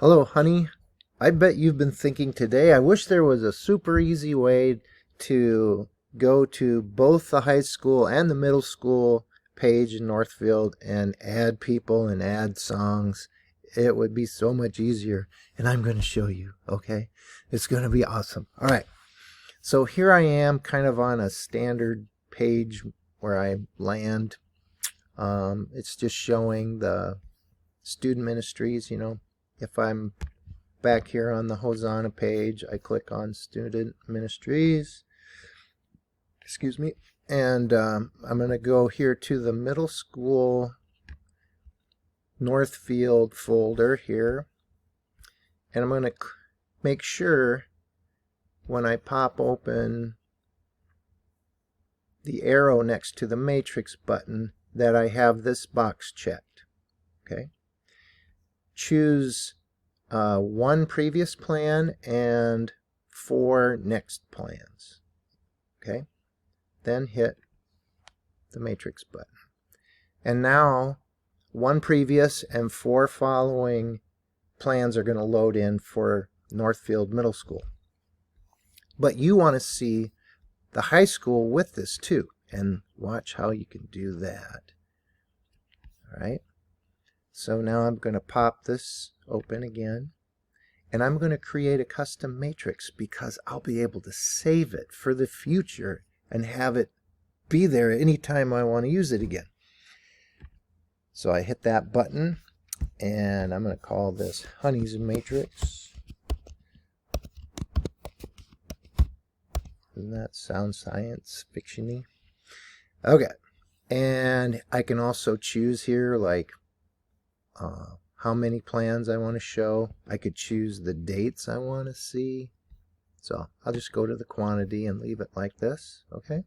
Hello, honey. I bet you've been thinking today, I wish there was a super easy way to go to both the high school and the middle school page in Northfield and add people and add songs. It would be so much easier. And I'm going to show you, okay? It's going to be awesome. All right. So here I am kind of on a standard page where I land. It's just showing the student ministries. If I'm back here on the Hosanna page, I click on Student Ministries, excuse me, and I'm going to go here to the Middle School Northfield folder here, and I'm going to make sure when I pop open the arrow next to the matrix button that I have this box checked. Okay. Choose one previous plan and 4 next plans. Okay. Then hit the matrix button. And now 1 previous and 4 following plans are going to load in for Northfield Middle School. But you want to see the high school with this too. And watch how you can do that. All right. So now I'm going to pop this open again. And I'm going to create a custom matrix because I'll be able to save it for the future and have it be there anytime I want to use it again. So I hit that button and I'm going to call this Honey's Matrix. Doesn't that sound science fiction-y? Okay. And I can also choose here like how many plans I want to show. I could choose the dates I want to see. So I'll just go to the quantity and leave it like this. Okay.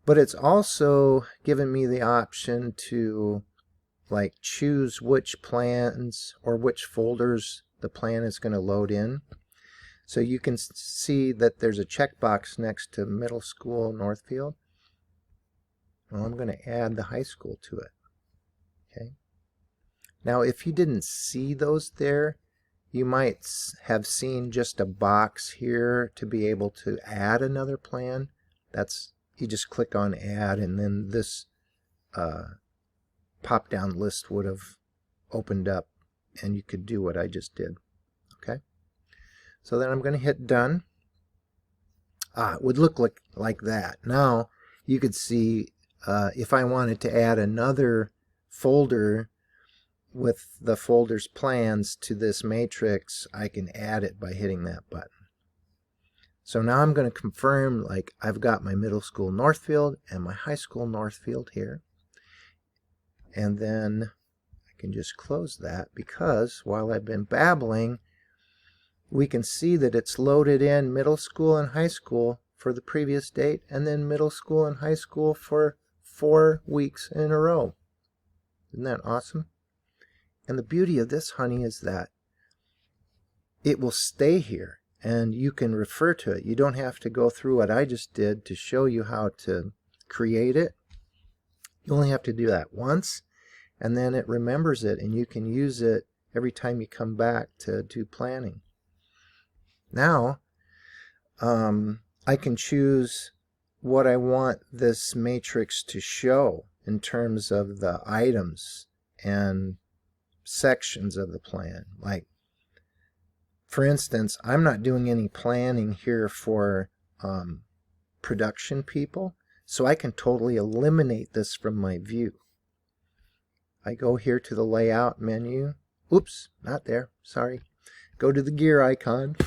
But it's also given me the option to like choose which plans or which folders the plan is going to load in. So you can see that there's a checkbox next to Middle School Northfield. Well, I'm going to add the high school to it. Okay. Now, if you didn't see those there, you might have seen just a box here to be able to add another plan. You just click on add, and then this pop-down list would have opened up, and you could do what I just did. Okay. So then I'm going to hit done. It would look like that. Now you could see if I wanted to add another folder with the folder's plans to this matrix, I can add it by hitting that button. So now I'm going to confirm like I've got my middle school Northfield and my high school Northfield here. And then I can just close that because while I've been babbling, we can see that it's loaded in middle school and high school for the previous date and then middle school and high school for 4 weeks in a row. Isn't that awesome? And the beauty of this, honey, is that it will stay here and you can refer to it. You don't have to go through what I just did to show you how to create it. You only have to do that once and then it remembers it and you can use it every time you come back to do planning. Now, I can choose what I want this matrix to show in terms of the items and sections of the plan. Like, for instance, I'm not doing any planning here for production people, so I can totally eliminate this from my view. I go here to the layout menu. Oops, not there. Sorry. Go to the gear icon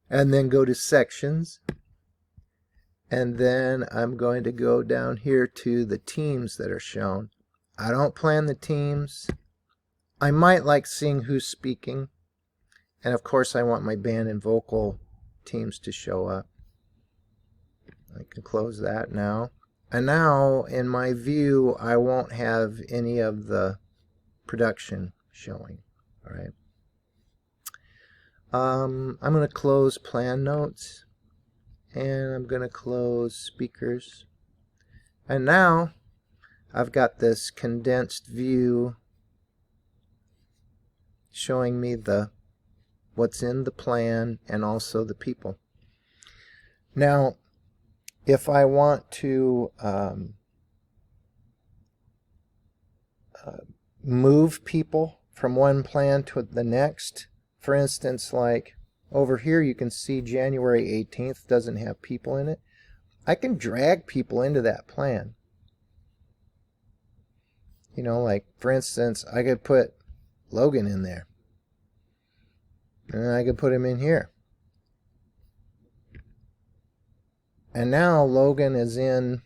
and then go to sections. And then I'm going to go down here to the teams that are shown. I don't plan the teams. I might like seeing who's speaking. And of course I want my band and vocal teams to show up. I can close that now. And now in my view I won't have any of the production showing. All right. I'm going to close plan notes. And I'm going to close speakers. And now I've got this condensed view showing me what's in the plan and also the people. Now, if I want to move people from one plan to the next, for instance, like over here you can see January 18th doesn't have people in it. I can drag people into that plan. You know, like for instance, I could put Logan in there. And I could put him in here. And now Logan is in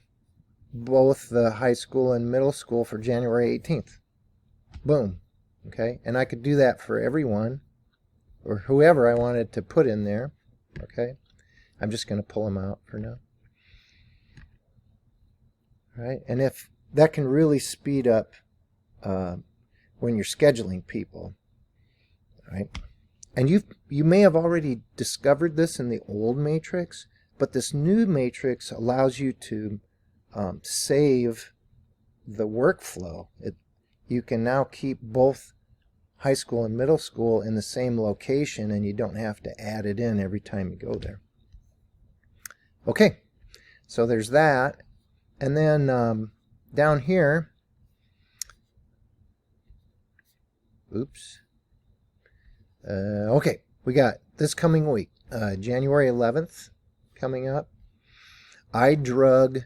both the high school and middle school for January 18th. Boom. Okay, and I could do that for everyone or whoever I wanted to put in there. Okay, I'm just going to pull them out for now. All right, and if that can really speed up when you're scheduling people. All right, and you may have already discovered this in the old matrix, but this new matrix allows you to save the workflow. You can now keep both high school and middle school in the same location, and you don't have to add it in every time you go there. Okay, so there's that. And then down here, oops. Okay, we got this coming week, January 11th coming up. I drug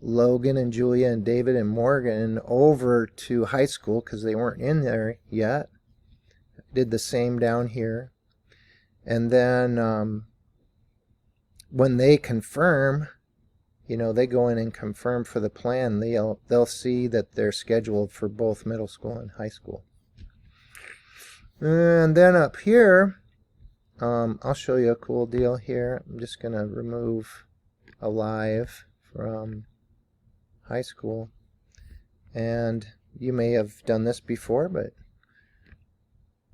Logan and Julia and David and Morgan over to high school because they weren't in there yet. Did the same down here. And then when they confirm, you know, they go in and confirm for the plan, they'll see that they're scheduled for both middle school and high school. And then up here, I'll show you a cool deal here. I'm just going to remove Alive from high school. And you may have done this before, but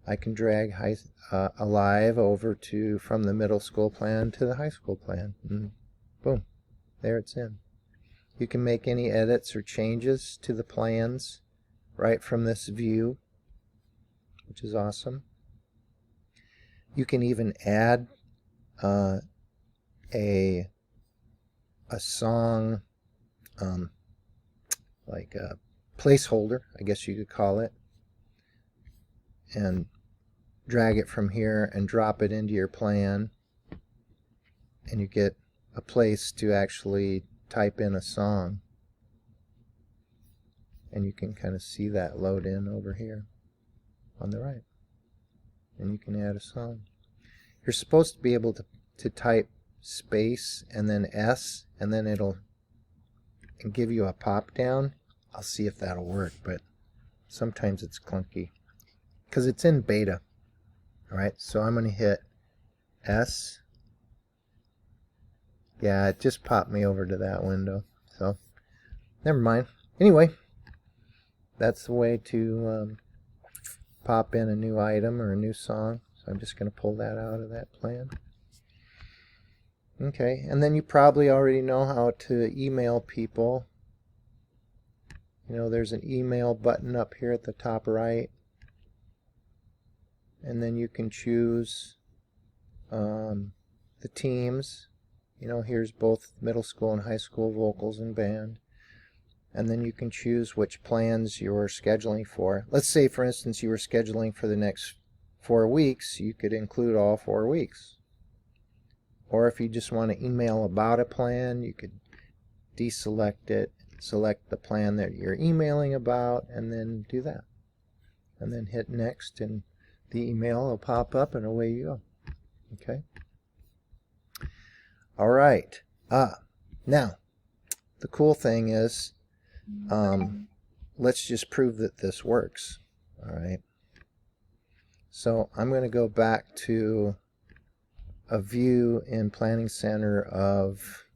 I can drag Alive over from the middle school plan to the high school plan. And boom, there it's in. You can make any edits or changes to the plans right from this view, which is awesome. You can even add a song, like a placeholder, I guess you could call it, and drag it from here and drop it into your plan, and you get a place to actually type in a song, and you can kind of see that load in over here on the right, and you can add a song. You're supposed to be able to type space and then S, and then it'll give you a pop down. I'll see if that'll work, but sometimes it's clunky because it's in beta. Alright, so I'm going to hit S. Yeah, it just popped me over to that window, so never mind. Anyway, that's the way to pop in a new item or a new song. So I'm just going to pull that out of that plan. Okay, and then you probably already know how to email people. You know, there's an email button up here at the top right. And then you can choose the teams. You know, here's both middle school and high school vocals and band. And then you can choose which plans you're scheduling for. Let's say, for instance, you were scheduling for the next 4 weeks. You could include all 4 weeks. Or if you just want to email about a plan, you could deselect it, select the plan that you're emailing about, and then do that. And then hit next, and the email will pop up, and away you go. Okay? All right. Now, the cool thing is, let's just prove that this works. All right. So I'm going to go back to a view in Planning Center of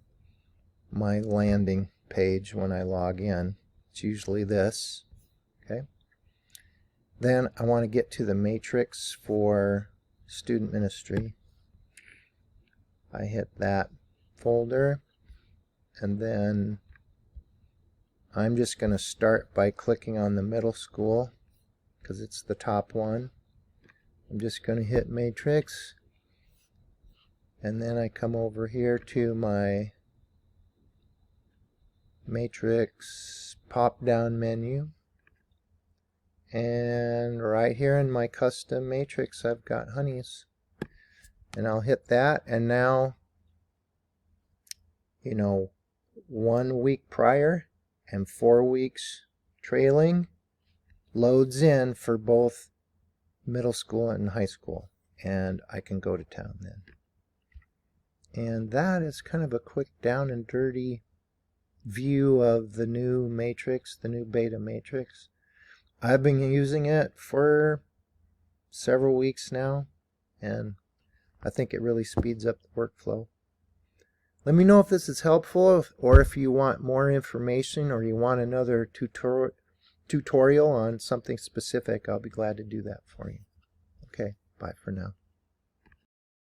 my landing page when I log in. It's usually this. Okay. Then I want to get to the matrix for student ministry. I hit that folder, and then I'm just going to start by clicking on the middle school because it's the top one. I'm just going to hit Matrix, and then I come over here to my Matrix pop-down menu, and right here in my custom matrix I've got honeys, and I'll hit that, and now, you know, 1 week prior and 4 weeks trailing loads in for both middle school and high school, and I can go to town then. And that is kind of a quick down and dirty view of the new matrix, the new beta matrix. I've been using it for several weeks now, and I think it really speeds up the workflow. Let me know if this is helpful, or if you want more information, or you want another tutorial on something specific. I'll be glad to do that for you. Okay, bye for now.